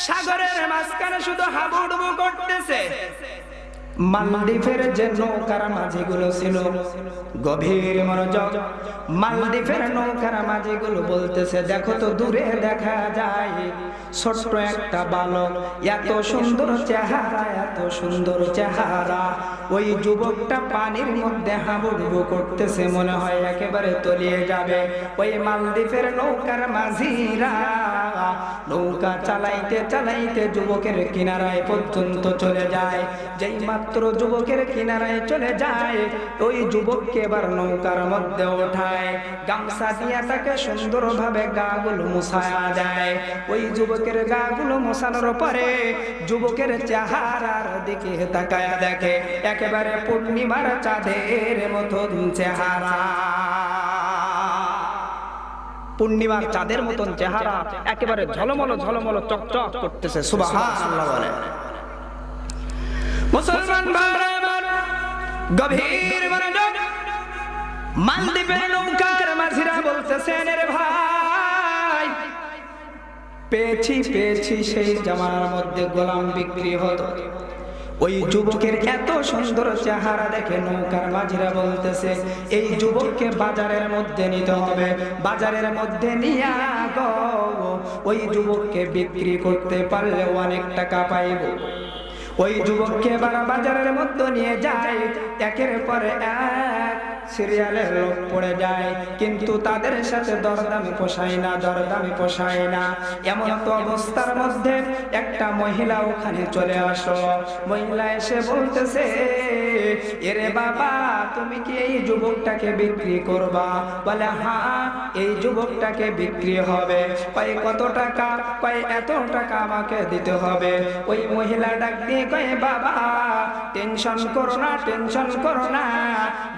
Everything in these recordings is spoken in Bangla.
সাগরের মাঝখানে শুধু হাবুডুবু করতেছে। মালদ্বীপের যে নৌকার মাঝিগুলো ছিল, গভীর মনোযোগ, মালদ্বীপের নৌকার মাঝিগুলো বলতেছে, দেখো তো দূরে দেখা যায় ছোট্ট একটা বালক, এত সুন্দর চেহারা, এত সুন্দর চেহারা। ওই যুবকটা পানির মধ্যে হাবুডুবু করতেছে, মনে হয় একেবারে তলিয়ে যাবে। ওই মালদ্বীপের নৌকার মাঝিরা নৌকা চালাইতে চালাইতে যুবকের কিনারায় পর্যন্ত চলে যায়। যেই মাত্র যুবকের কিনারায় চলে যায়, ওই যুবককে এবার নৌকার মধ্যে ওঠায়, গামছা দিয়ে তাকে সুন্দরভাবে গাগুলো মুছায়া দেয়। ওই যুবকের গাগুলো মোছানোর পরে যুবকের চেহারার দিকে তাকায়া দেখে একেবারে পূর্ণিমার চাঁদের মতন চেহারা। পূর্ণিমার চাঁদের মতন চেহারা, একেবারে ঝলমলো ঝলমলো চকচক করতেছে। সুবহানাল্লাহ বলে। মুসলমান ভাইরা আমার, গভীর মনোযোগ, মালদ্বীপের নৌকার মাঝিরা বলতেছেন, রে ভাই, পেয়েছি পেয়েছি সেই জামানার মধ্যে গোলাম বিক্রি হতো। ওই যুবকের এত সুন্দর চেহারা দেখে নৌকার মাঝিরা বলতেছে, এই যুবককে বাজারের মধ্যে নিতে হবে, বাজারের মধ্যে নিয়ে গো, ওই যুবককে বিক্রি করতে পারলে অনেক টাকা পাইব। ওই যুবককে বাজারের মধ্যে নিয়ে যায়, একের পর এক সিরিয়ালের লোক পড়ে যায়, কিন্তু তাদের সাথে দরদামি পোষায় না, দরদামি পোষায় না। এমন তো অবস্থার মধ্যে একটা মহিলা ওখানে চলে আসো। মহিলা এসে বলতেছে, এরে বাবা, তুমি কি এই যুবকটাকে বিক্রি করবা? বলে হ্যাঁ, এই যুবকটাকে বিক্রি হবে। কয় কত টাকা? কয় এত টাকা আমাকে দিতে হবে। ওই মহিলা ডাক দিয়ে কয়, বাবা টেনশন করো না, টেনশন করো না,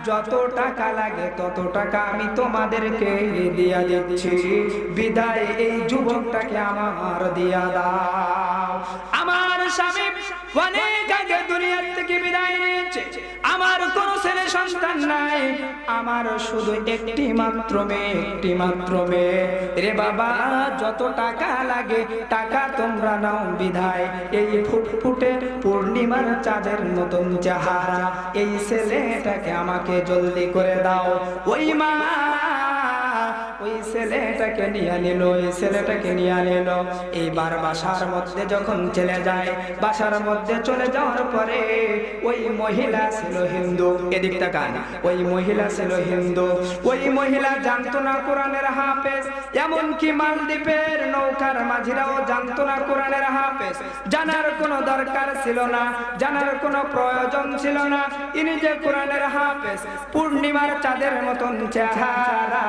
যত টাকা লাগে তত টাকা আমি তোমাদেরকে দিয়া দিচ্ছি, বিদায় এই যুবকটাকে আমার দিয়া দাও। আমার স্বামী অনেক আগে দুনিয়ার থেকে বিদায় নিয়েছে, আমার কোন ছেলে সন্তান নাই, আমার শুধু একটি মাত্র মেয়ে, একটি মাত্র মেয়ে। রে বাবা, যত টাকা লাগে টাকা তোমরা নাও, বিদায় এই ফুটফুটে পূর্ণিমার চাঁদের মতন চেহারা এই ছেলেটাকে আমাকে জলদি করে দাও। ওই মা ওই ছেলেটাকে নিয়ে নিল, ওই ছেলেটাকে নিয়ে নিল। এইবার বাসার মধ্যে যখন চলে যায়, বাসার মধ্যে চলে যাওয়ার পরে ওই মহিলা ছিল হিন্দু। এদিক তাকান, ওই মহিলা ছিল হিন্দু। ওই মহিলা জানতো না কোরআনের হাফেজ, এমনকি মালদ্বীপের নৌকার মাঝিরাও জানতো না কোরআনের হাফেজ। জানার কোনো দরকার ছিল না, জানার কোনো প্রয়োজন ছিল না। ইনি যে কোরআনের হাফেজ, পূর্ণিমার চাঁদের মতন চেহারা,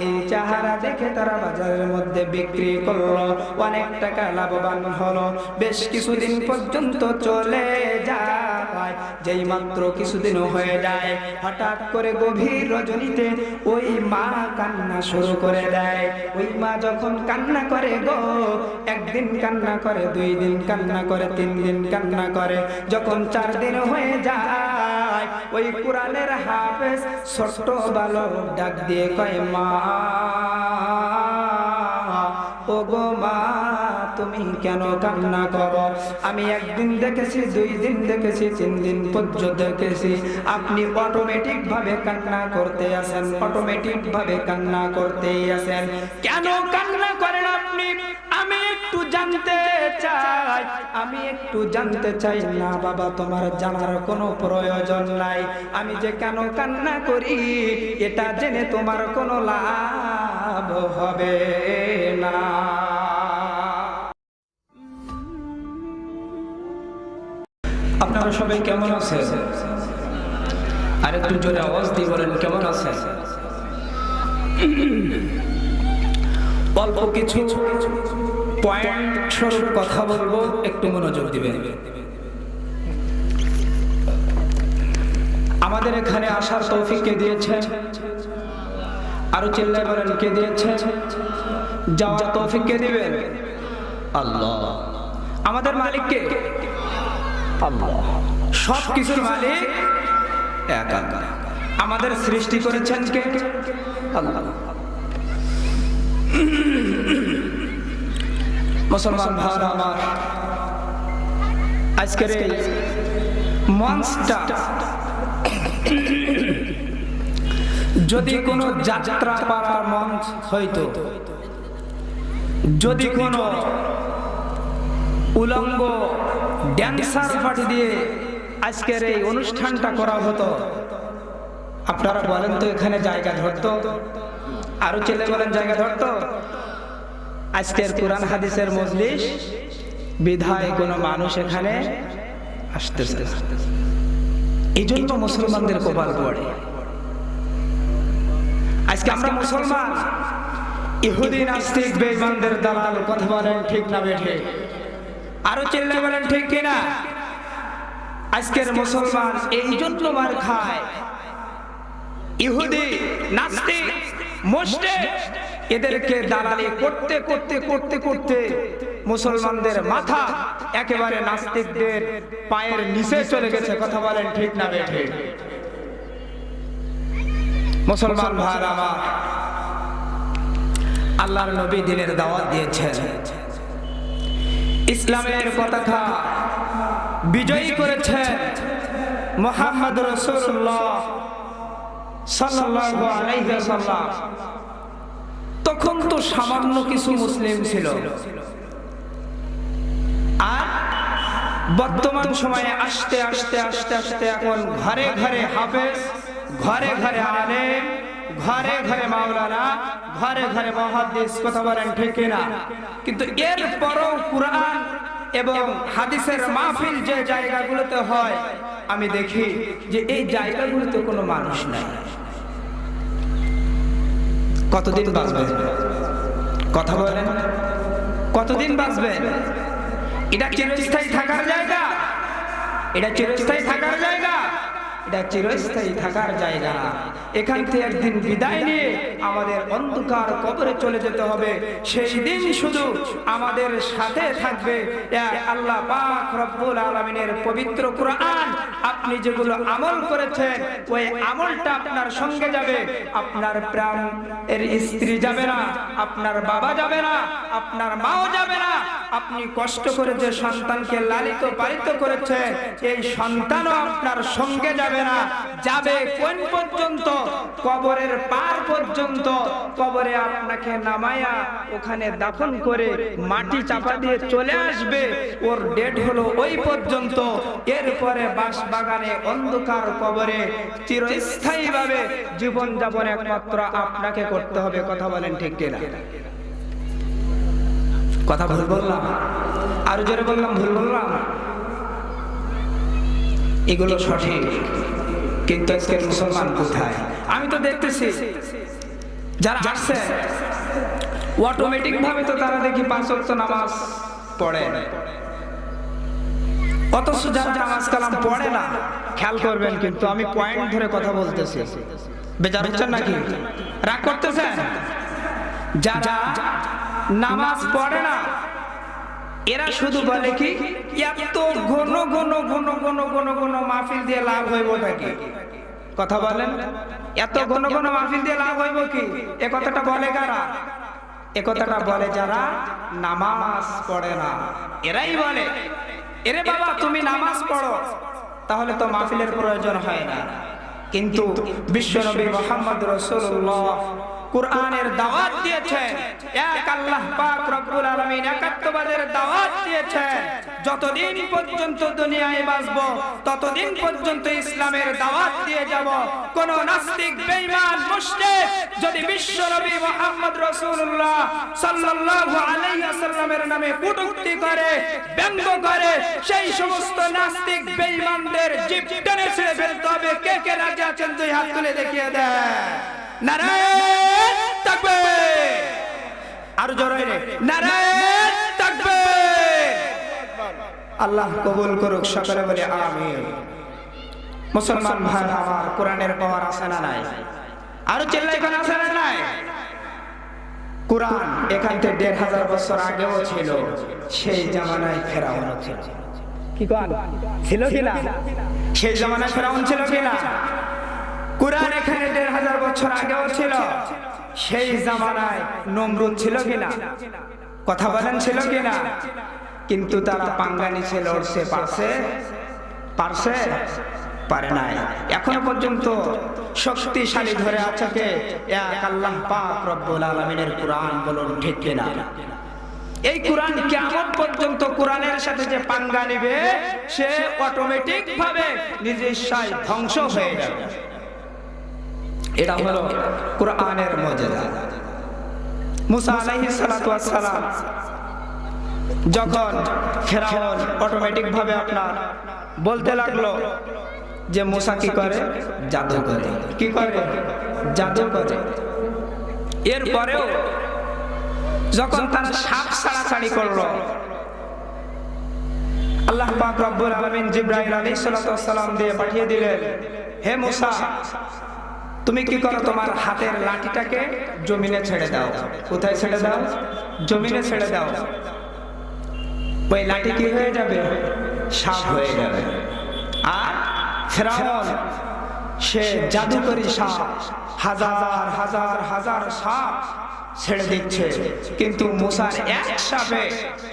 এই চেহারা দেখে তারা বাজারের মধ্যে বিক্রি করলো, অনেক টাকা লাভবান হলো। বেশ কিছুদিন পর্যন্ত চলে যায়, যেই মাত্র কিছুদিন হয়ে যায়, হঠাৎ করে গভীর রজনীতে ওই মা কান্না শুরু করে দেয়। ওই মা যখন কান্না করে গো, একদিন কান্না করে, 2 দিন কান্না করে, 3 দিন কান্না করে, যখন 4 দিন হয়ে যায়, ওই কোরআনের হাফেজ ছোট্ট বালক ডাক দিয়ে কয়, মা ও গো মা, তুমি কেন কান্না করো? আমি একদিন দেখেছি, 2 দিন দেখেছি, 3 দিন পর্যন্ত দেখেছি, আপনি অটোমেটিক ভাবে কান্না করতে আছেন, অটোমেটিক ভাবে কান্না করতে আছেন, কেন কান্না করেন আপনি? আমি একটু জানতে চাই, আমি একটু জানতে চাই। না বাবা, তোমার জানার কোনো প্রয়োজন নাই, আমি যে কেন কান্না করি এটা জেনে তোমার কোনো লাভ হবে না। আপনারা সবাই কেমন আছেন? আর একটু জোরে আওয়াজ দিয়ে বলেন, কেমন আছেন? অল্প কিছু পয়েন্ট স্বরূপ কথা বলবো, একটু মনোযোগ দিবেন। আমাদের এখানে আসার তৌফিক কে দিয়েছে? আরো চিল্লায় বলেন, কে দিয়েছে? যাওয়ার তৌফিক কে দিবেন? আল্লাহ। আমাদের মালিক কে? আল্লাহ। সব কিছুর মালিক এক আল্লাহ। আমাদের সৃষ্টি করেছেন কে? আল্লাহ। মুসলমান ভাইরা আমার, আজকের এই মঞ্চটা যদি কোনো যাত্রা পাড়ার মঞ্চ হইতো, যদি কোনো উলঙ্গ ড্যান্সার পার্টি দিয়ে আজকের এই অনুষ্ঠানটা করা হতো, আপনারা বলেন তো এখানে জায়গা ধরতো? আরো ছেলে বলেন জায়গা ধরতো? আজকের কোরআন হাদিসের মজলিস বিধায় কোনো মানুষ এখানে আসতেছে না। এই জন্য মুসলমানদের কপাল পড়ে। আজকে আমরা মুসলমান, ইহুদি নাস্তিক বেঈমানদের দালাল। কথা বলেন ঠিক না বেঠে? আরো চিল্লে বলেন ঠিক কিনা? আজকের মুসলমান এই জন্য মার খায়। ইহুদি নাস্তিক মুশরিক এদেরকে দালালি করতে করতে করতে করতে মুসলমানদের মাথা একেবারে নাস্তিকদের পায়ের নিচে চলে গেছে। কথা বলেন ঠিক না বেঠে? মুসলমান ভাইরা আমার, আল্লাহর নবী দ্বীনের দাওয়াত দিয়েছেন, ইসলামের পতাকা বিজয়ী করেছেন মুহাম্মদ রাসূলুল্লাহ সাল্লাল্লাহু আলাইহি ওয়াসাল্লাম। তখন তো সামান্য কিছু মুসলিম ছিল, আর বর্তমান সময়ে আস্তে আস্তে আস্তে আস্তে এখন ঘরে ঘরে হাফেজ, ঘরে ঘরে আলেম, ঘরে ঘরে মাওলানা, ঘরে ঘরে মুহাদ্দিস। কথা বলেন ঠিক কিনা? কিন্তু এরপরও কুরআন এবং হাদিসের মাহফিল যে জায়গাগুলোতে হয়, আমি দেখি যে এই জায়গাগুলোতে কোনো মানুষ নাই। কতদিন বাঁচবেন? কথা বলেন, কতদিন বাঁচবেন? এটা চিরস্থায়ী থাকার জায়গা? এটা চিরস্থায়ী থাকার জায়গা? এটা চিরস্থায়ী থাকার জায়গা। এখান থেকে একদিন বিদায় নিয়ে আমাদের অন্ধকার কবরে চলে যেতে হবে। সেই দিন শুধু আমাদের সাথে থাকবে আল্লাহ পাক রব্বুল আলামিনের পবিত্র কুরআন। আপনি যেগুলো আমল করেছেন ওই আমলটা আপনার সঙ্গে যাবে। আপনার প্রাণ এর স্ত্রী যাবে না, আপনার বাবা যাবে না, আপনার মাও যাবে না। আপনি কষ্ট করে যে সন্তানকে লালিত পালিত করেছেন, এই সন্তানও আপনার সঙ্গে যাবে না। যাবে কোন পর্যন্ত? কবরের পার পর্যন্ত। কবরে আপনাকে নামায়া ওখানে দাফন করে মাটি চাপা দিয়ে চলে আসবে। ওর ডেট হলো ওই পর্যন্ত। এরপরে বাসবাগানে অন্ধকার কবরে চিরস্থায়ীভাবে জীবন যাপন একমাত্র আপনাকে করতে হবে। কথা বলেন ঠিক কিনা? কথা ভুল বললাম? আরো জোরে বললাম ভুল বললাম? এগুলো সঠিক, কিন্তু আজকের মুসলমান কোথায়? আমি তো দেখতেছি যারা আসছে অটোমেটিক ভাবে তো তারা দেখি 5 ওয়াক্ত নামাজ পড়ে, অথচ যারা নামাজ কালাম পড়ে না, খেয়াল করবেন কিন্তু আমি পয়েন্ট ধরে কথা বলতেছি। বেজার হচ্ছেন নাকি? রাগ করতেছেন? যারা নামাজ পড়ে না এরা শুধু বলে কি এত ঘন ঘন ঘন ঘন ঘন ঘন মাহফিল দিয়ে লাভ হইব নাকি? কথা বলেন, এত ঘন ঘন মাহফিল দিয়ে লাভ হইব কি? এ কথাটা বলে কারা? এ কথাটা বলে যারা নামাজ পড়ে না। এরাই বলে, এরে বাবা তুমি নামাজ পড়ো, তাহলে তো মাহফিলের প্রয়োজন হয় না। কিন্তু বিশ্বনবী মুহাম্মদ রাসূলুল্লাহ কুরআনের দাওয়াত দিয়েছেন, এক আল্লাহ পাক রব্বুল আলামিন একাত্মবাদের দাওয়াত দিয়েছেন। যতদিন পর্যন্ত দুনিয়ায় বাঁচব ততদিন পর্যন্ত ইসলামের দাওয়াত দিয়ে যাব। কোন নাস্তিক বেঈমান মুশরিক যদি বিশ্বনবী মুহাম্মদ রাসূলুল্লাহ সাল্লাল্লাহু আলাইহি ওয়াসাল্লামের নামে কটূক্তি করে, ব্যঙ্গ করে, সেই সমস্ত নাস্তিক বেঈমানদের জিভ টেনে ছিঁড়ে ফেলতে হবে। কে কে রাজি আছেন দুই হাত তুলে দেখিয়ে দেন। নারায়ে তাকবীর! আর জোরে নারায়ে তাকবীর! আল্লাহ কবুল করুক, সকলে বলে আমিন। মুসলমান ভাইরা আমার, কোরআনের পাওয়ার আছে না নাই? আরো চিল্লাই কোন আছে না নাই? কোরআন এখান থেকে ১৫০০ বছর আগেও ছিল, সেই জামানায় ফেরাউন ছিল। কি কোন ছিল কিনা? সেই জামানায় ফেরাউন ছিল কিনা? কোরআন এখানে ১৫০০ বছর আগেও ছিল, সেই জামানায় নমরুদ ছিল কিনা? কথা বলেন ছিল কিনা? কিন্তু তারা পাঙ্গা নিছে, লড়ছে, পারছে পারে নাই। এখনো পর্যন্ত শক্তিশালী ধরে আছে কে? এক আল্লাহ পাক রব্বুল আলামিনের কোরআন। বলুন ঠিক কিনা? এই কোরআন কিয়ামত পর্যন্ত কোরআনের সাথে যে পাঙ্গা নেবে সে অটোমেটিক ভাবে নিজের ইচ্ছায় ধ্বংস হয়ে যাবে। এটা হলো কোরআনের মুজিজা। মুসা আলাইহিস সালাতু ওয়াস সালাম যখন ফেরাউন অটোমেটিক ভাবে আপনার বলতে লাগলো যে মুসা কি করে? জাদু করে। কি করে? জাদু করে। এরপরেও যখন তারা সাপ ছাড়াছাড়ি করলো, আল্লাহ পাক রব্বুল আলামিন জিবরাইল আলাইহিস সালাতু ওয়াস সালাম দিয়ে পাঠিয়ে দিলেন, হে মুসা তুমি কি করো? তোমার হাতের লাঠিটাকে জমিনে ছেড়ে দাও। কোথায় ছেড়ে দাও? জমিনে ছেড়ে দাও। ওই লাঠি কি হয়ে যাবে? সাপ হয়ে যাবে। আর ফেরাউন সে জাদুকরী সাপ, হাজার হাজার হাজার সাপ ছেড়ে দিচ্ছে, কিন্তু মুসার এক সাপে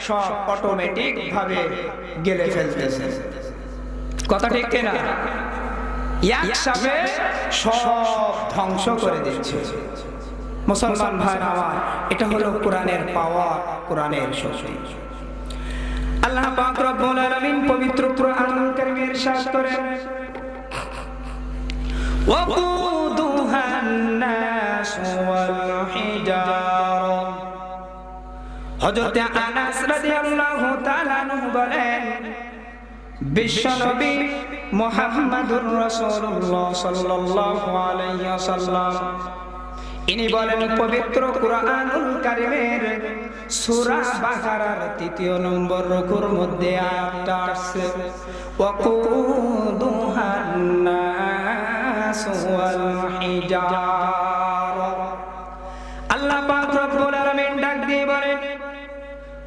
সব অটোমেটিক ভাবে গেলে ফেলতেছে। কথা ঠিক কিনা? এক সাপে সব ধ্বংস করে দিচ্ছে। মুসলমান ভাইরা আমার, এটা হলো কোরআনের পাওয়ার, কোরআনের শক্তি। আল্লাহ পাক রব্বুল আলামিন পবিত্র কোরআনুল কারীমে ইরশাদ করেন, ওয়াকুদুহান নাস ওয়াল হিজারা। হযরত আনাস রাদিয়াল্লাহু তাআলা আনহু বলেন, বিশ্বনবী মুহাম্মদুর রাসূলুল্লাহ সাল্লাল্লাহু আলাইহি ওয়াসাল্লাম ইনি বলেন, পবিত্র কোরআনুল কারীমের সূরা বাকারার ৩য় নম্বর রুকুর মধ্যে আয়াতটা আছে, ওয়াকুদুহান নাস ওয়াল হিজারা। আল্লাহ পাক রব্বুল আলামিন ডাক দিয়ে বলেন,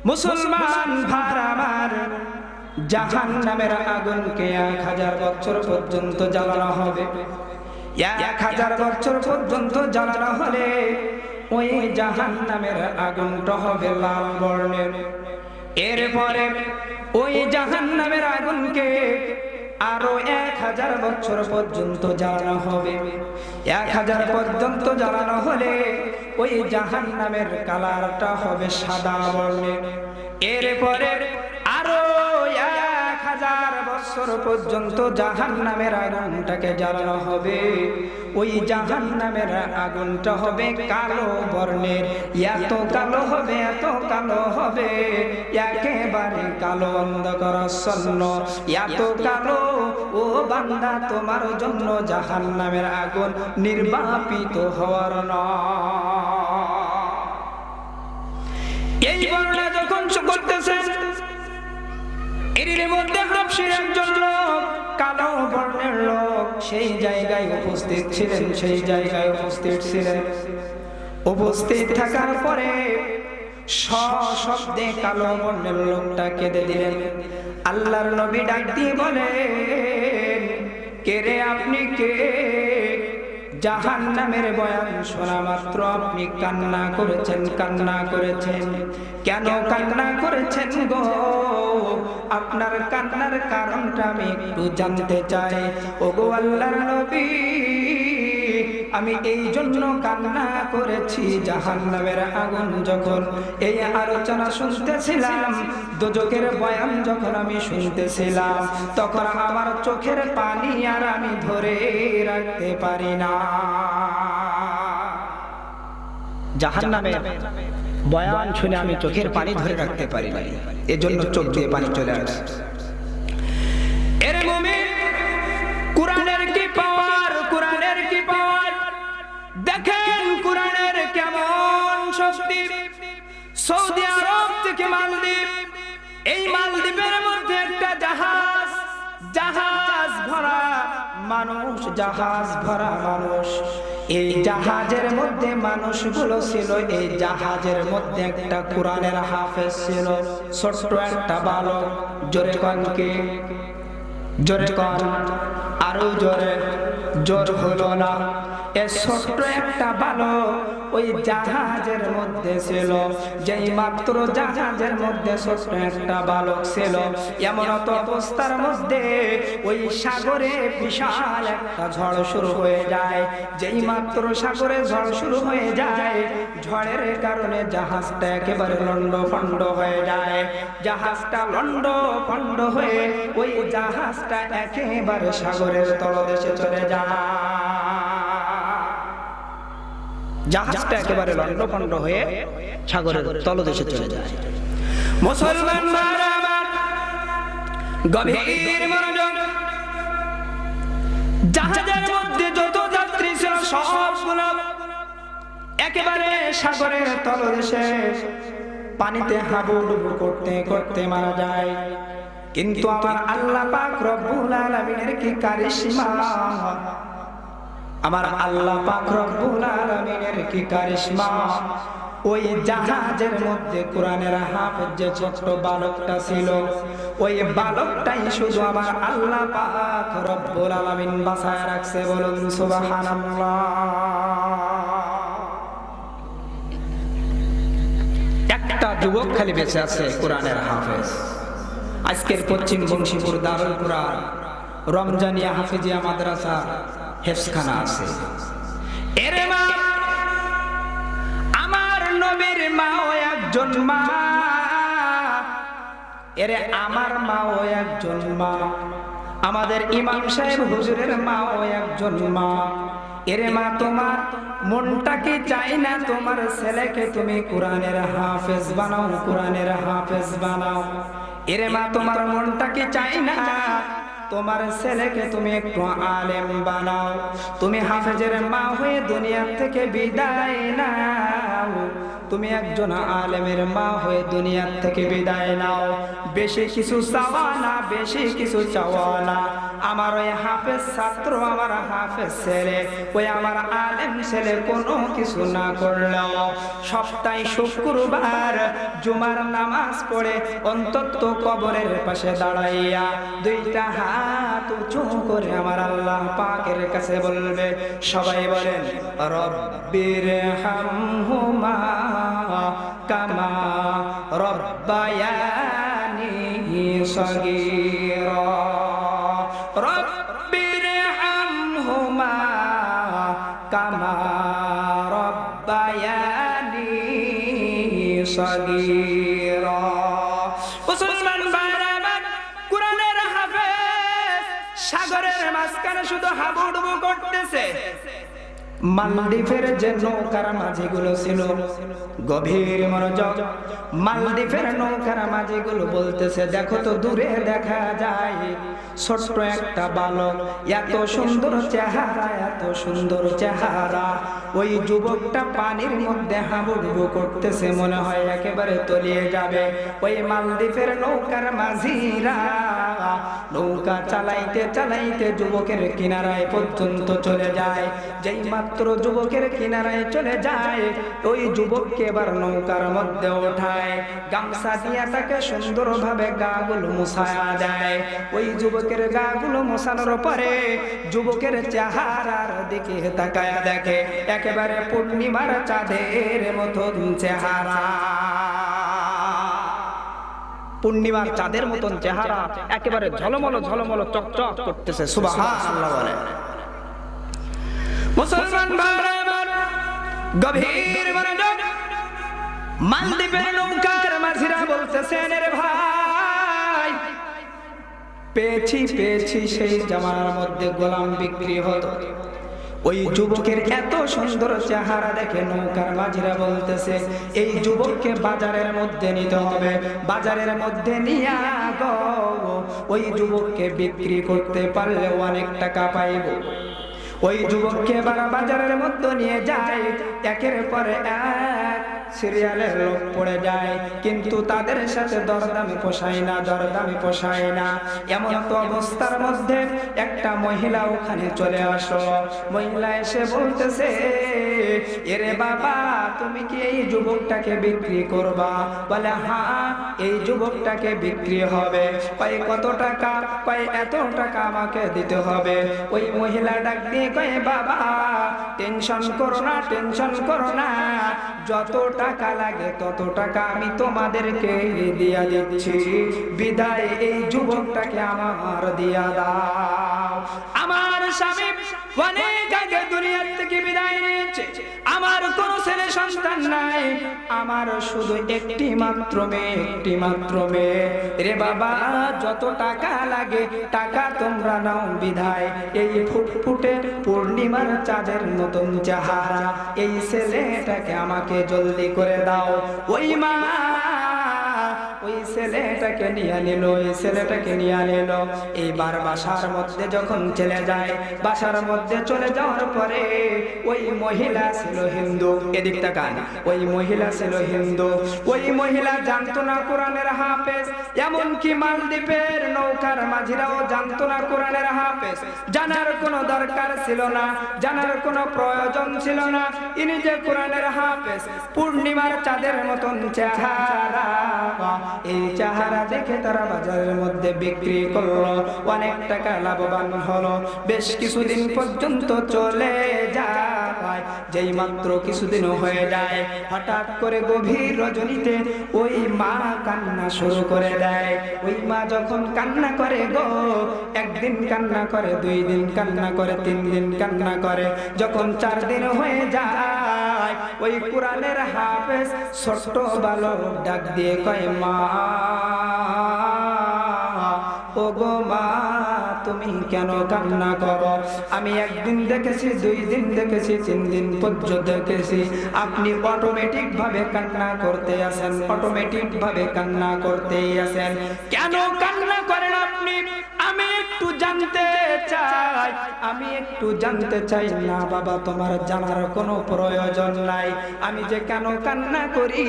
মুসলমান ভাইরা আমার, জাহান্নামের আগুনকে 1000 বছর পর্যন্ত জ্বালানো হবে। 1000 বছর পর্যন্ত জ্বালানো হলে ওই জাহান্নামের আগুনটা হবে লাল বর্ণের। এরপরে ওই জাহান্নামের আগুনকে আরো 1000 বছর পর্যন্ত জ্বালানো হবে। 1000 পর্যন্ত জ্বালানো হলে ওই জাহান্নামের কালারটা হবে সাদা বর্ণের। এরপরে আরো 1000 বছর পর্যন্ত জাহান্নামের আগুনটাকে জ্বালানো হবে। ওই জাহান্নামের আগুনটা হবে কালো বর্ণের। এত কালো হবে, এত কালো হবে, একেবারে কালো অন্ধকারাচ্ছন্ন। এত কালো ও বান্দা, তোমার জন্য জাহান্নামের আগুন নির্বাপিত হওয়ার নয়। এই বর্ণনা যখন করতেছেন, এর মধ্যে হাবশীর একজন লোক, কালো বর্ণের লোক সেই জায়গায় উপস্থিত ছিলেন। উপস্থিত থাকার পরে সশব্দে কালো বর্ণের লোকটা কেঁদে দিলেন। আল্লাহর নবী ডাক দিয়ে বলেন, কে রে আপনি? কে? জাহান্নামের বয়ান শোনা মাত্র আপনি কান্না করেছেন। কেন কান্না করেছেন গো? আপনার কান্নার কারণটা আমি একটু জানতে চাই। ওগো আল্লাহর নবী, আমি এই জন্য কান্না করেছি, জাহান্নামের আগুন যখন এই আলোচনা শুনতেছিলাম, দোজখের বয়ান যখন আমি শুনতেছিলাম, তখন আমার চোখের পানি আর আমি ধরে রাখতে পারি না। জাহান্নামের বয়ান শুনে আমি চোখের পানি ধরে রাখতে পারি না, এজন্য চোখ দিয়ে পানি চলে আসে। এর মুমিন, কোরআনের কি পাওয়ার, কোরআনের কি পাওয়ার! দেখেন কোরআনের কেমন শক্তি। সৌদি আরব থেকে মালদ্বীপ, এই মালদ্বীপের মধ্যে একটা জাহাজ ভরা মানুষ, এই জাহাজের মধ্যে মানুষগুলো ছিল। এই জাহাজের মধ্যে একটা কোরআনের হাফেজ ছিল, ছোট্ট একটা বালক। জোরে কন কে? জোরে কন, আরো জোরে। জোর হলো না। এ ছোট্ট একটা বালক ওই জাহাজের মধ্যে ছিল। যেই মাত্র জাহাজের মধ্যে ছোট্ট একটা বালক ছিল, এমন অবস্থার মধ্যে ওই সাগরে বিশাল একটা ঝড় শুরু হয়ে যায়। যেই মাত্র সাগরে ঝড় শুরু হয়ে যায়, ঝড়ের কারণে জাহাজটা একেবারে লন্ডভন্ড হয়ে যায়। জাহাজটা লন্ডভন্ড হয়ে ওই জাহাজটা একেবারে সাগরের তলদেশে চলে যায়। জাহাজটা একেবারে লন্ডভন্ড হয়ে সাগরের তলদেশে চলে যায়। মুসলমান ভাইরা আমার, গভীর মনোযোগ। জাহাজের মধ্যে যত যাত্রী ছিল সবগুলো একেবারে সাগরের তলদেশে পানিতে হাবুডুবু করতে করতে মারা যায়। কিন্তু আমার আল্লাহ পাক রব্বুল আলামিনের কি কারিশমা! আমার আল্লাহ পাক রব্বুল আলামিনের কি কারিশমা! ওই জাহাজের মধ্যে কোরআনের হাফেজ যে ছোট্ট বালকটা ছিল, ওই বালকটাই শুধু আমার আল্লাহ পাক রব্বুল আলামিন বাঁচায় রাখছে। বলুন সুবহানাল্লাহ। একটা যুবক খালি বেঁচে আছে, কোরআনের হাফেজ। আজকের পশ্চিম বংশীপুর দারুল কুরআন রমজানিয়া হাফেজিয়া মাদ্রাসা হেফজখানা আছে। এরে মা, আমার নবীর মাও একজন মা, এরে আমার মাও একজন মা, আমাদের ইমাম সাহেব হুজুরের মাও একজন মা। এরে মা, তোমার মনটা কি চাই না তোমার ছেলেকে তুমি কোরআনের হাফেজ বানাও, কোরআনের হাফেজ বানাও? এরে মা, তোমার মনটা কি চাই না তোমার ছেলেকে তুমি একটু আলেম বানাও? তুমি হাফেজের মা হয়ে দুনিয়া থেকে বিদায় নাও, তুমি একজন আলেমের মা হয়ে দুনিয়া থেকে বিদায় নাও। বেশি কিছু চাওয়া না, বেশি কিছু চাওয়া না। আমার ওই হাফেজ ছাত্র, আমার হাফেজ ছেলে, ওই আমার আলেম ছেলে কোনো কিছু না করলেও সপ্তাহে শুক্রবার জুমার নামাজ পড়ে অন্তত কবরের পাশে দাঁড়াইয়া দুইটা হাত উঁচু করে আমার আল্লাহ পাকের কাছে বলবে। সবাই বলেন রব্বির হামহুমা কামা রব্বায়ানি সগীরা, রব্বির হামহুমা কামা রব্বায়ানি সগীরা। মুসলমান ভাইরা আমার, কোরআনের হাফেজ সাগরের মাঝখানে শুধু হাবুডুবু করতেছে। মালদ্বীপের যে নৌকার মাঝিগুলো ছিল, গভীর মনোযোগ, মালদ্বীপের নৌকার মাঝিগুলো বলতেছে, দেখো তো দূরে দেখা যায় ছোট্ট একটা বালক, এত সুন্দর চেহারা, এত সুন্দর চেহারা। ওই যুবকটা পানির মধ্যে হাবুডুবু করতেছে, মনে হয় একেবারে তলিয়ে যাবে। ওই মালদ্বীপের নৌকার মাঝিরা নৌকা চালাইতে চালাইতে যুবকের কিনারায় পর্যন্ত চলে যায়। যেই মাত্র যুবকের কিনারায় চলে যায়, ওই যুবককে এবার নৌকার মধ্যে ওঠায়, গামছা দিয়া তাকে সুন্দরভাবে গাগুলো মুছায়া দেয়। ওই যুবকের গাগুলো মোছানোর পরে যুবকের চেহারার দিকে তাকায়া দেখে একেবারে পূর্ণিমার চাঁদের মতন চেহারা, পূর্ণিমার চাঁদের মতন চেহারা, একেবারে ঝলমল ঝলমল চকচক করতেছে। সুবহানাল্লাহ বলে। মুসলমান ভাইরা আমার, গভীর মনোযোগ। মালদ্বীপের নৌকার মাঝিরা বলতেছেন, রে ভাই, পেয়েছি পেয়েছি সেই জামানার মধ্যে গোলাম বিক্রি হতো। ওই যুবকের এত সুন্দর চেহারা দেখে নৌকার মাঝিরা বলতেছে, এই যুবককে বাজারের মধ্যে নিতে হবে, বাজারের মধ্যে নিয়ে গো, ওই যুবককে বিক্রি করতে পারলে অনেক টাকা পাইব। ওই যুবককে বাজারের মধ্যে নিয়ে যায়, একের পরে এক সিরিয়ালের লোক পড়ে যায়, কিন্তু তাদের সাথে দরদামি পোষায় না, দরদামি পোষায় না। এমন তো অবস্থার মধ্যে একটা মহিলা ওখানে চলে আসো। মহিলা এসে বলতেছে, এরে বাবা, তুমি কি এই যুবকটাকে বিক্রি করবা? বলে হ্যাঁ, এই যুবকটাকে বিক্রি হবে। কয় কত টাকা? কয় এত টাকা আমাকে দিতে হবে। ওই মহিলা ডাক দিয়ে কয়, বাবা টেনশন করো না, টেনশন করো না, যত টাকা লাগে তত টাকা আমি তোমাদেরকে দিয়া দিচ্ছি, বিদায় এই যুবকটাকে আমার দিয়া দাও। আমার স্বামী অনেক আগে দুনিয়ার থেকে বিদায় নিয়েছে, আমার কোনো ছেলে সন্তান নাই, আমার শুধু একটি মাত্র মেয়ে, একটি মাত্র মেয়ে। রে বাবা, যত টাকা লাগে টাকা তোমরা নাও, বিধায় এই ফুটফুটে পূর্ণিমার চাঁদের মতন চেহারা এই ছেলেটাকে আমাকে জলদি করে দাও। ওই মা ওই ছেলেটাকে নিয়ে নিল, ওই ছেলেটাকে নিয়ে নিল। এইবার বাসার মধ্যে যখন চলে যায়, বাসার মধ্যে চলে যাওয়ার পরে ওই মহিলা ছিল হিন্দু। এদিক তাকান, ওই মহিলা ছিল হিন্দু। ওই মহিলা জানতো না কোরআনের হাফেজ, এমনকি মালদ্বীপের নৌকার মাঝিরাও জানতো না কোরআনের হাফেজ। জানার কোনো দরকার ছিল না, জানার কোনো প্রয়োজন ছিল না। ইনি যে কোরআনের হাফেজ, পূর্ণিমার চাঁদের মতন চেহারা, এই চেহারা দেখে তারা বাজারের মধ্যে বিক্রি করলো, অনেক টাকা লাভবান হলো। বেশ কিছুদিন পর্যন্ত চলে যায়, যেই মাত্র কিছুদিন হয়ে যায়, হঠাৎ করে গভীর রজনীতে ওই মা কান্না শুরু করে দেয়। ওই মা যখন কান্না করে গো, একদিন কান্না করে, 2 দিন কান্না করে, 3 দিন কান্না করে, যখন 4 দিন হয়ে যায়, ওই কোরআনের হাফেজ ছোট্ট বালক ডাক দিয়ে কয়, মা ও গো মা, তুমি কেন কান্না করো? আমি 1 দিন দেখেছি, 2 দিন দেখেছি, 3 দিন পর্যন্ত দেখেছি, আপনি অটোমেটিক ভাবে কান্না করতে আছেন, অটোমেটিক ভাবে কান্না করতেই আছেন, কেন কান্না করেন আপনি? আমি একটু জানতে চাই, আমি একটু জানতে চাই। না বাবা, তোমার জানার কোনো প্রয়োজন নাই, আমি যে কেন কান্না করি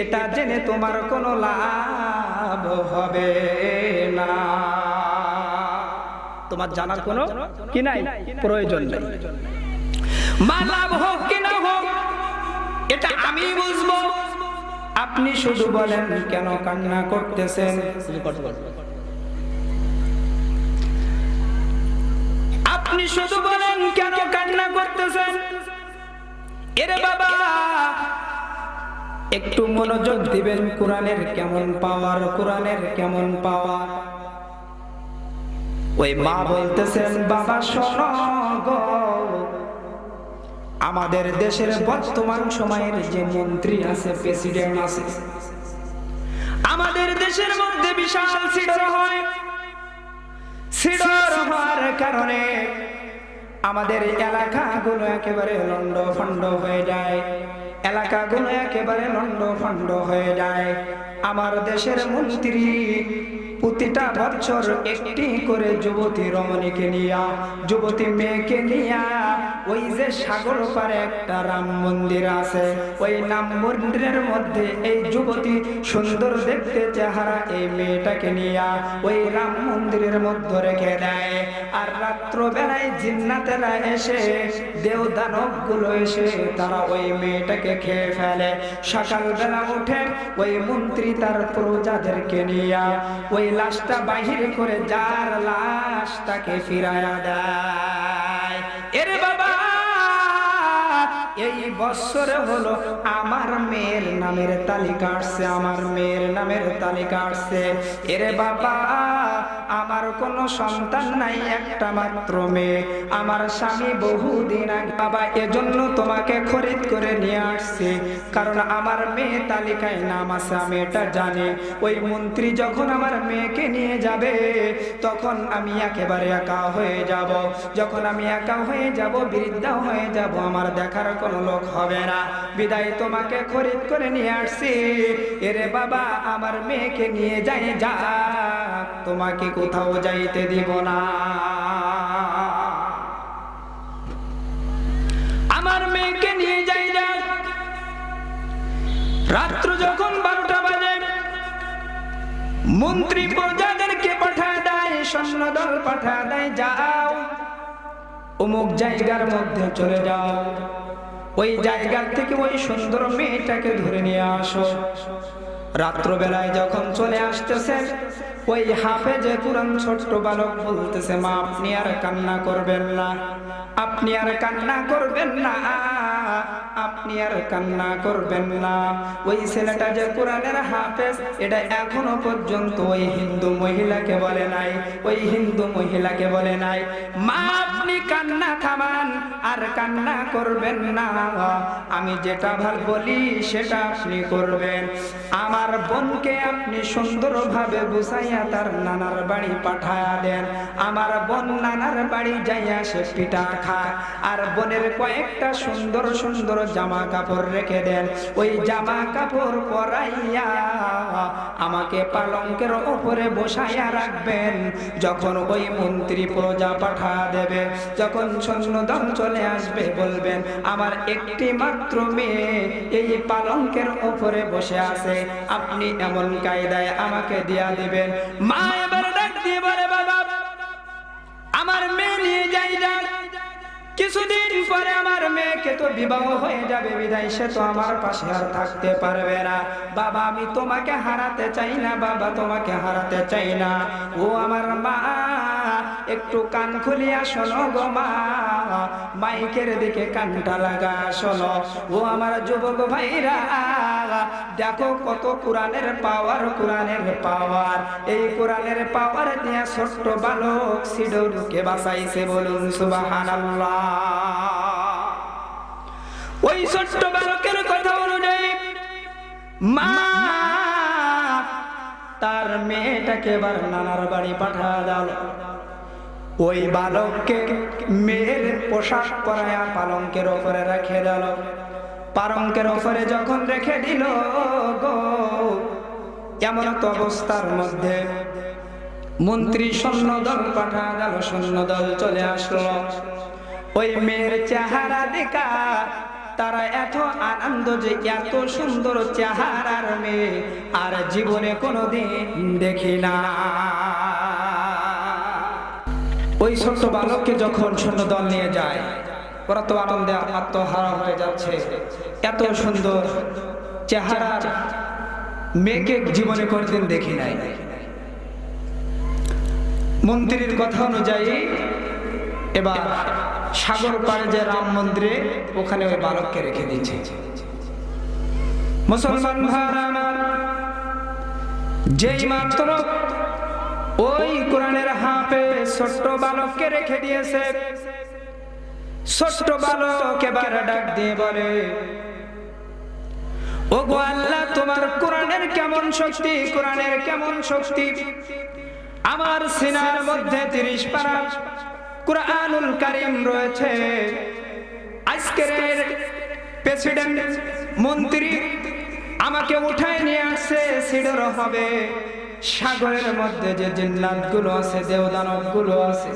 এটা জেনে তোমার কোনো লাভ হবে না, তোমার জানার কোনো কি নাই, প্রয়োজন নাই। মা লাভ হোক কি না হোক এটা আমি বুঝবো, আপনি শুধু বলেন কেন কান্না করতেছেন। আপনি শুধু বলেন কেন কান্না করতেছেন। এরে বাবা, একটু মনোযোগ দিবেন, কোরআনের কেমন পাওয়ার, কোরআনের কেমন পাওয়ার। ওই মা বলতেছেন, বাবা শোনো গো, আমাদের দেশের বর্তমান সময়ের যে মন্ত্রী আছে, প্রেসিডেন্ট আছে, আমাদের দেশের মধ্যে বিশাল সিডর হয়। সিডর হওয়ার কারণে আমাদের এলাকাগুলো একেবারে লন্ডভন্ড হয়ে যায়, এলাকাগুলো একেবারে লন্ডভন্ড হয়ে যায়। আমার দেশের মন্ত্রী প্রতিটা বছর একটি করে যুবতী রমণীকে নিয়া, যুবতী মেয়েকে নিয়া, ওই যে সাগর পারে একটা রাম মন্দির আছে, ওই রাম মন্দিরের মধ্যে এই যুবতী সুন্দর দেখতে চেহারা এই মেয়েটাকে নিয়া ওই রাম মন্দিরের মধ্যে রেখে দেয়। আর রাত্র বেলায় জিন্নাতেরা এসে, দেব দানব গুলো এসে তারা ওই মেয়েটাকে খেয়ে ফেলে। সকালবেলা উঠে ওই মন্ত্রী তার প্রজাদেরকে নিয়া ওই লাশটা বাহির করে, যার লাশ তাকে ফিরায়া দেয়। এর বাবা, এই বছরে হলো আমার মেয়ের নামের তালিকা আসছে, আমার মেয়ের নামের তালিকা আসছে। এরে বাবা, আমার কোনো সন্তান নাই, একটা মাত্র মেয়ে, আমার স্বামী বহুদিন আগে, বাবা এজন্য তোমাকে খরিদ করে নিয়ে আসছে, কারণ আমার মেয়ে তালিকায় নাম আছে, আমি এটা জানি। ওই মন্ত্রী যখন আমার মেয়েকে নিয়ে যাবে, তখন আমি একেবারে একা হয়ে যাব। যখন আমি একা হয়ে যাব, বৃদ্ধা হয়ে যাব, আমার দেখার কোনো লোক হবে না, বিদায় তোমাকে খরিদ করে নিয়ে আসছি। এরে বাবা, আমার মেয়েকে নিয়ে যাই, যা, তোমাকে কোথাও যাইতে দিব না, আমার মেয়েকে নিয়ে যাই, যা। রাত্র যখন 12টা বাজে, মন্ত্রী প্রজাদেরকে পাঠায় দেয়, সৈন্যদল পাঠায় দেয়, যাও অমুক জায়গার মধ্যে চলে যাও, ওই জায়গার থেকে ওই সুন্দর মেয়েটাকে ধরে নিয়ে আসো। রাত্রবেলায় যখন চলে আসতেছে, ওই হাফেজে কুরআন ছোট্ট বালক বলতেছে, মা আপনি আর কান্না করবেন না, আপনি আর কান্না করবেন না, আপনি আর কান্না করবেন না। ওই ছেলেটা যে কোরআনের হাফেজ, এটা এখনো পর্যন্ত ওই হিন্দু মহিলাকে বলে নাই, ওই হিন্দু মহিলাকে বলে নাই, মা আপনি কান্না থামান, আর কান্না করবেন না, আমি যেটা ভাল বলি সেটা আপনি করবেন। আমার বোনকে আপনি সুন্দরভাবে বুঝাইয়া তার নানার বাড়ি পাঠায়া দেন, আমার বোন নানার বাড়ি যাইয়া সে পিঠা খায়, আর বোনের কয়েকটা সুন্দর সুন্দর জামা কাপড় রেখে দেন, ওই জামা কাপড় পরাইয়া আমাকে পালঙ্কের উপরে বসাইয়া রাখবেন। যখন ওই মন্ত্রী প্রজা পাঠা দেবে, যখন সৈন্যদল চলে আসবে, বলবেন আমার একটি মাত্র মেয়ে এই পালঙ্কের উপরে বসে আছে, আপনি এমন কায়দায় আমাকে দিয়া দিবেন। মা এবার ডাক দিয়ে বলে, বাবা আমার মেয়ে নিয়ে যাই যান, কিছুদিন পরে আমার মেয়েকে তো বিবাহ হয়ে যাবে, বিদায় সে তো আমার পাশে আর থাকতে পারবে না। বাবা আমি তোমাকে হারাতে চাই না, বাবা তোমাকে হারাতে চাই না। ও আমার মা, একটু কান খুলিয়া শোনো গো মা, মাইকের দিকে কানটা লাগা শোনো। ও আমার যুবক ভাইরা, দেখো কত কোরআনের পাওয়ার, কোরআনের পাওয়ার, এই কোরআনের পাওয়ার দিয়ে ছোট্ট বালক সিডুরকে বাঁচাইছে, বলুন সুবহানাল্লাহ। ওই ছোট্ট বালকের কথা অনুযায়ী মা তার মেয়েটাকে এবার নানার বাড়ি পাঠা দাও। ওই বালককে মেয়ের পোশাক পরায়া পালঙ্কের ওপরে রেখে দিল। পালঙ্কের ওপরে যখন রেখে দিল গো, এমন তো অবস্থার মধ্যে মন্ত্রী সৈন্যদল পাঠা গেল, সৈন্যদল চলে আসলো। ওই মেয়ের চেহারা দেখা তারা এত আনন্দ যে এত সুন্দর চেহারার মেয়ে আর জীবনে কোনোদিন দেখি না। ওই ছোট্ট বালককে যখন সৈন্যদল নিয়ে যায়, ওরা তো আনন্দে আত্মহারা হয়ে যাচ্ছে, এত সুন্দর চেহারার মেয়েকে জীবনে কোনোদিন দেখি নাই। মন্ত্রীর কথা অনুযায়ী এবার সাগর পাড়ে যে রাম মন্দিরে, ওখানে ওই বালককে রেখে দিয়েছে। মুসলমান ভাইরা আমার, যেই মাত্র ওই কোরআনের হাফেজ ছোট্ট বালককে রেখে দিয়েছে, ছোট্ট বালক এবার ডাক দিয়ে বলে, ও গো আল্লাহ, তোমার কোরআনের কেমন শক্তি, কোরআনের কেমন শক্তি। আমার সিনার মধ্যে 30 পারা কুরআনুল কারীম রয়েছে। আজকের প্রেসিডেন্ট মন্ত্রী আমাকে উঠায় নিয়ে আসছে, সিডর হবে। সাগরের মধ্যে যে জিন্নাতগুলো আছে, দেবদানবগুলো আছে,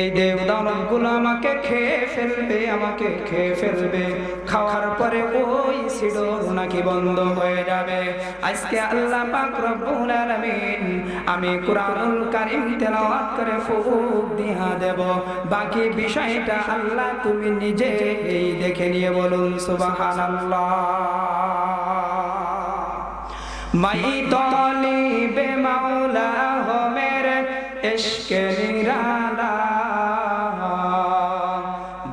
এই দেবদানবগুলো আমাকে খেয়ে ফেলবে, আমাকে খেয়ে ফেলবে। খাওয়ার পরে ওই সিডর নাকি বন্ধ হয়ে যাবে। আজকে আল্লাহ পাক রব্বুল আলামিন আমি কুরআনুল কারীম তেলাওয়াত করে ফুক দিয়া দেব, বাকি বিষয়টা আল্লাহ তুমি নিজে এই দেখে নিয়ে বলুন সুবহানাল্লাহ। মাই তালিবে মাওলা হো মেরে ইশকে নিরালা,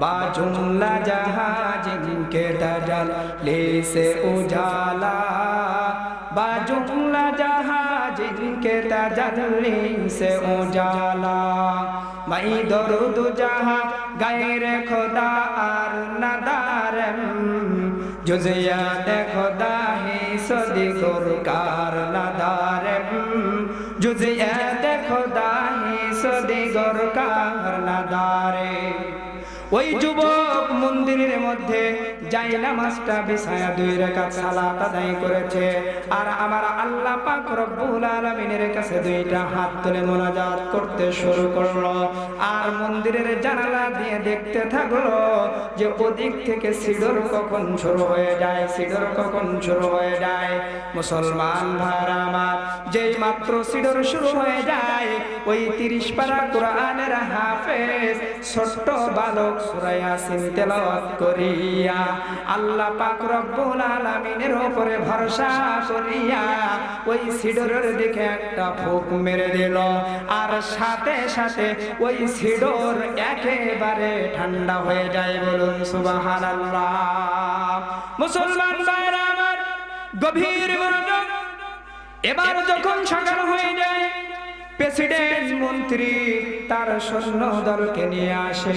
बाजुल्ला जहां जिनके तजल्ली से उजाला, बाजुल्ला जहां जिनके तजल्ली से उजाला। मैं दरूद जहां गैर खुदा और नदारम, जुज़ियात खुदा ही सदी गुरकार नदारम, जुज़ियात खुदा ही सदी गुरकार नदारे। ওই যুবক মন্দিরের মধ্যে যাই নামাজটা বিছায়া 2 রাকাত সালাত আদায় করেছে। আর আমার আল্লাহ পাক রব্বুল আলামিনের কাছে 2টা হাত তুলে মুনাজাত করতে শুরু করলো। আর মন্দিরের জানালা দিয়ে দেখতে থাকলো যে ওদিক থেকে সিডর কখন শুরু হয়ে যায়, সিডর কখন শুরু হয়ে যায়। মুসলমান ভাইরা আমার, যেই মাত্র সিডর শুরু হয়ে যায়, ওই 30 পারা কোরআনের হাফেজ ছোট্ট বালক সূরা ইয়াসিন তেলাওয়াত করিয়া আল্লাহ পাক রব্বুল আলামিনের উপরে ভরসা করিয়া ওই সিডরের দিকে একটা ফুঁক মেরে দিল। আর সাথে সাথে ওই সিডর একেবারে ঠান্ডা হয়ে যায়। বলুন সুবহানাল্লাহ। মুসলমান ভাইরা আমার, গভীর মনোযোগ। এবার যখন সকাল হয়ে যায়, প্রেসিডেন্ট মন্ত্রী তার সৈন্য দলকে নিয়ে আসে।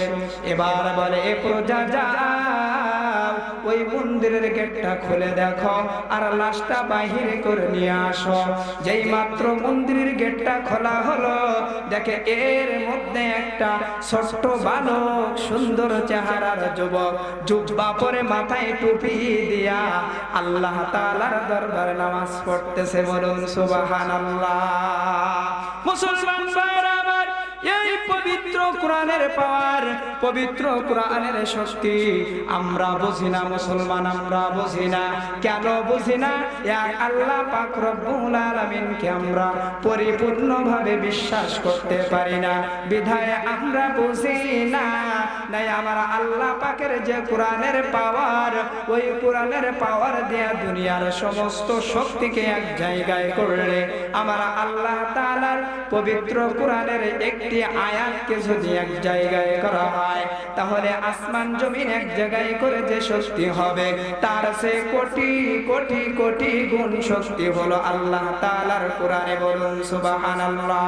এবার বলে, এ প্রজা যাও, ওই মন্দিরের গেটটা খুলে দেখো আর লাশটা বাহিরে করে নিয়ে আসো। যেই মাত্র মন্দিরের গেটটা খোলা হলো, দেখে এর মধ্যে একটা ছোট্ট বালক, সুন্দর চেহারার যুবক, জুব্বা পরে মাথায় টুপি দিয়া আল্লাহ তাআলার দরবারে নামাজ পড়তেছে। বলুন সুবহানাল্লাহ। মুসলমান ভাইরা আমার, এই পবিত্র কোরআনের পাওয়ার, পবিত্র কোরআনের শক্তি আমরা বুঝি না। মুসলমান, আমরা বুঝি না। কেন বুঝি না? এক আল্লাহ পাক রব্বুল আলামিনকে আমরা পরিপূর্ণভাবে বিশ্বাস করতে পারি না, বিধায় আমরা বুঝি না। নাই আমার আল্লাহ পাকের যে কোরআনের পাওয়ার, ওই কোরআনের পাওয়ার দেয়া দুনিয়ার সমস্ত শক্তিকে এক জায়গায় করলে, আমার আল্লাহ তাআলার পবিত্র কোরআনের একটি আয়াতকে যদি এক জায়গায় করা হয়, তাহলে আসমান জমিন এক জায়গায় করে যে শক্তি হবে, তার সে কোটি কোটি কোটি গুণ শক্তি হলো আল্লাহ তাআলার কোরআনে। বলুন সুবহানাল্লাহ।